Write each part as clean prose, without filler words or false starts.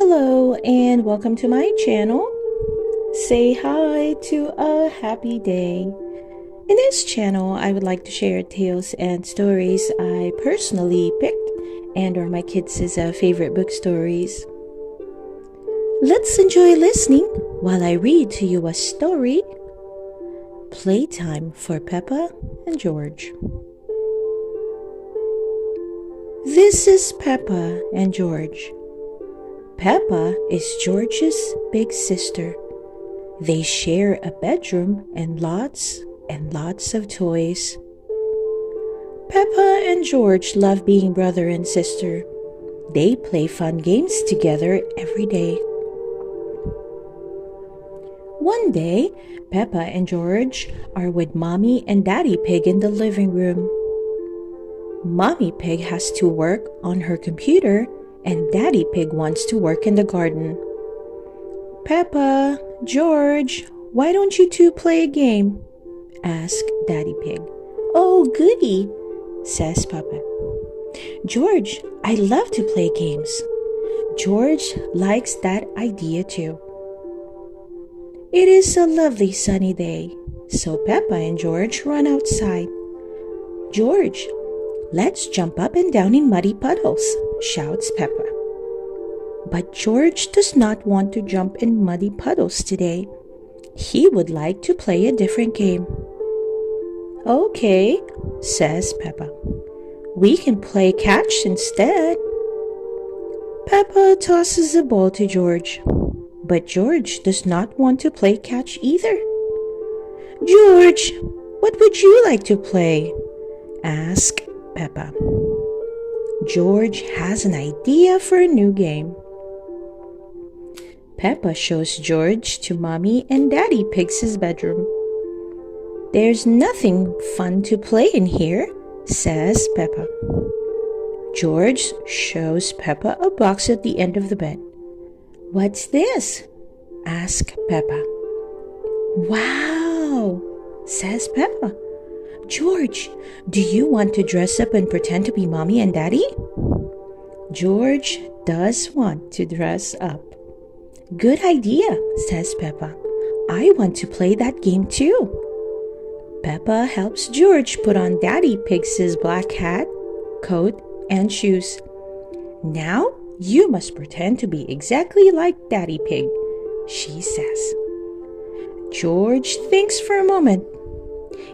Hello and welcome to my channel. Say hi to a happy day. In this channel, I would like to share tales and stories I personally picked and are my kids' favorite book stories. Let's enjoy listening while I read to you a story. Playtime for Peppa and George. This is Peppa and George. Peppa is George's big sister. They share a bedroom and lots of toys. Peppa and George love being brother and sister. They play fun games together every day. One day, Peppa and George are with Mommy and Daddy Pig in the living room. Mommy Pig has to work on her computer and Daddy Pig wants to work in the garden. Peppa, George, why don't you two play a game? Asked Daddy Pig. Oh, goody, says Peppa. George, I love to play games. George likes that idea too. It is a lovely sunny day, so Peppa and George run outside. George, let's jump up and down in muddy puddles, shouts Peppa. But George does not want to jump in muddy puddles today. He would like to play a different game. Okay, says Peppa. We can play catch instead. Peppa tosses the ball to George, but George does not want to play catch either. George, what would you like to play? Asked Peppa. George has an idea for a new game. Peppa shows George to Mommy and Daddy Pig's bedroom. There's nothing fun to play in here, says Peppa. George shows Peppa a box at the end of the bed. What's this? Asks Peppa. Wow, says Peppa. George, do you want to dress up and pretend to be Mommy and Daddy? George does want to dress up. Good idea, says Peppa. I want to play that game too. Peppa helps George put on Daddy Pig's black hat, coat, and shoes. Now you must pretend to be exactly like Daddy Pig, she says. George thinks for a moment.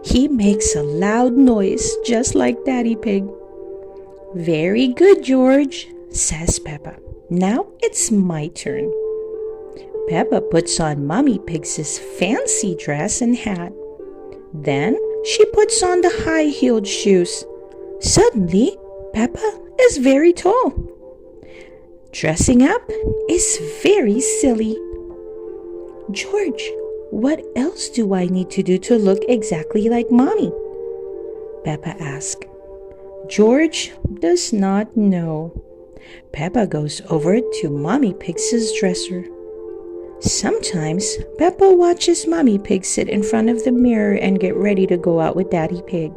He makes a loud noise just like Daddy Pig. Very good, George, says Peppa. Now it's my turn. Peppa puts on Mommy Pig's fancy dress and hat. Then she puts on the high-heeled shoes. Suddenly, Peppa is very tall. Dressing up is very silly. George, what else do I need to do to look exactly like Mommy? Peppa asks. George does not know. Peppa goes over to Mommy Pig's dresser. Sometimes Peppa watches Mommy Pig sit in front of the mirror and get ready to go out with Daddy Pig.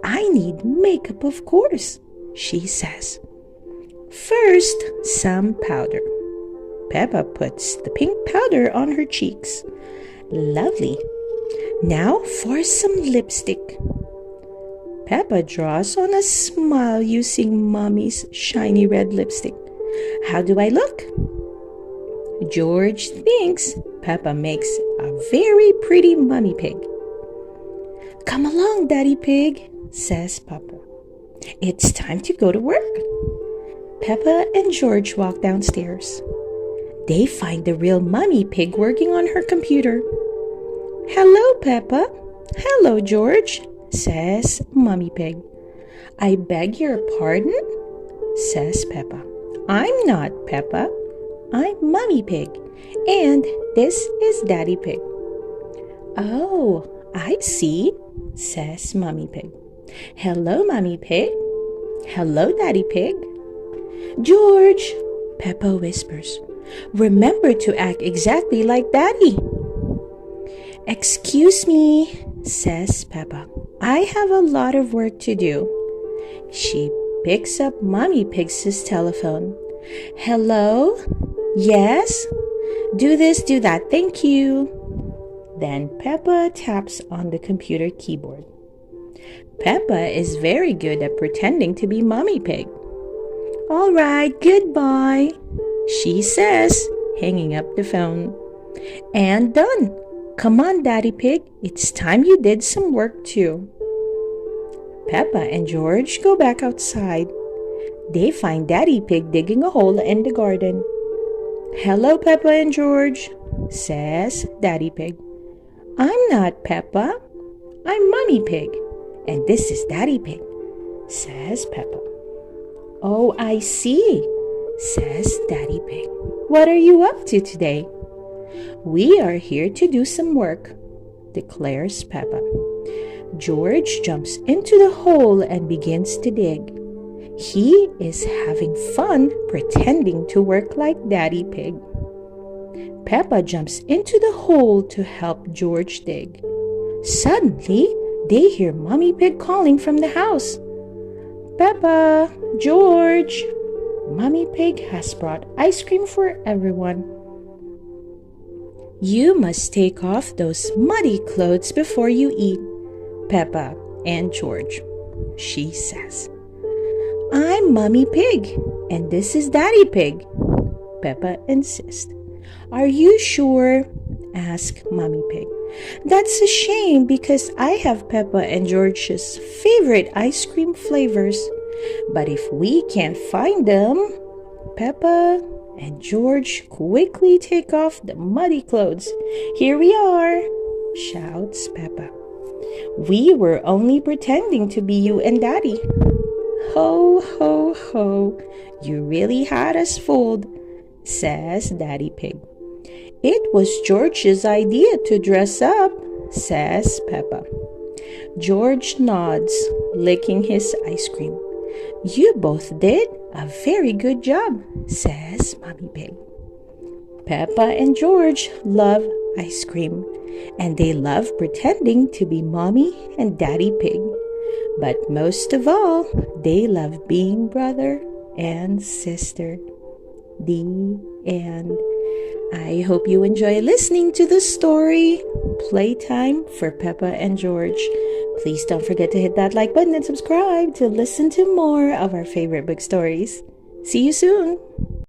I need makeup, of course, she says. First, some powder. Peppa puts the pink powder on her cheeks. Lovely. Now for some lipstick. Peppa draws on a smile using Mommy's shiny red lipstick. How do I look? George thinks Peppa makes a very pretty Mommy Pig. Come along, Daddy Pig, says Peppa. It's time to go to work. Peppa and George walk downstairs. They find the real Mommy Pig working on her computer. Hello, Peppa. Hello, George, says Mommy Pig. I beg your pardon, says Peppa. I'm not Peppa. I'm Mommy Pig, and this is Daddy Pig. Oh, I see, says Mommy Pig. Hello, Mommy Pig. Hello, Daddy Pig. George, Peppa whispers. Remember to act exactly like Daddy. Excuse me, says Peppa. I have a lot of work to do. She picks up Mommy Pig's telephone. Hello? Yes? Do this, do that, thank you. Then Peppa taps on the computer keyboard. Peppa is very good at pretending to be Mommy Pig. All right, goodbye, she says, hanging up the phone. And done. Come on, Daddy Pig, it's time you did some work too. Peppa and George go back outside. They find Daddy Pig digging a hole in the garden. Hello, Peppa and George, says Daddy Pig. I'm not Peppa, I'm Mommy Pig, and this is Daddy Pig, says Peppa. Oh, I see, says Daddy Pig. What are you up to today? We are here to do some work, declares Peppa. George jumps into the hole and begins to dig. He is having fun pretending to work like Daddy Pig. Peppa jumps into the hole to help George dig. Suddenly, they hear Mommy Pig calling from the house. Peppa, George, Mommy Pig has brought ice cream for everyone. You must take off those muddy clothes before you eat, Peppa and George, she says. I'm Mommy Pig, and this is Daddy Pig, Peppa insists. Are you sure? Asks Mommy Pig. That's a shame because I have Peppa and George's favorite ice cream flavors. But if we can't find them, Peppa and George quickly take off the muddy clothes. Here we are, shouts Peppa. We were only pretending to be you and Daddy. Ho, ho, ho, you really had us fooled, says Daddy Pig. It was George's idea to dress up, says Peppa. George nods, licking his ice cream. You both did a very good job, says Mommy Pig. Peppa and George love ice cream, and they love pretending to be Mommy and Daddy Pig. But most of all, they love being brother and sister. The end. I hope you enjoy listening to the story, Playtime for Peppa and George. Please don't forget to hit that like button and subscribe to listen to more of our favorite book stories. See you soon!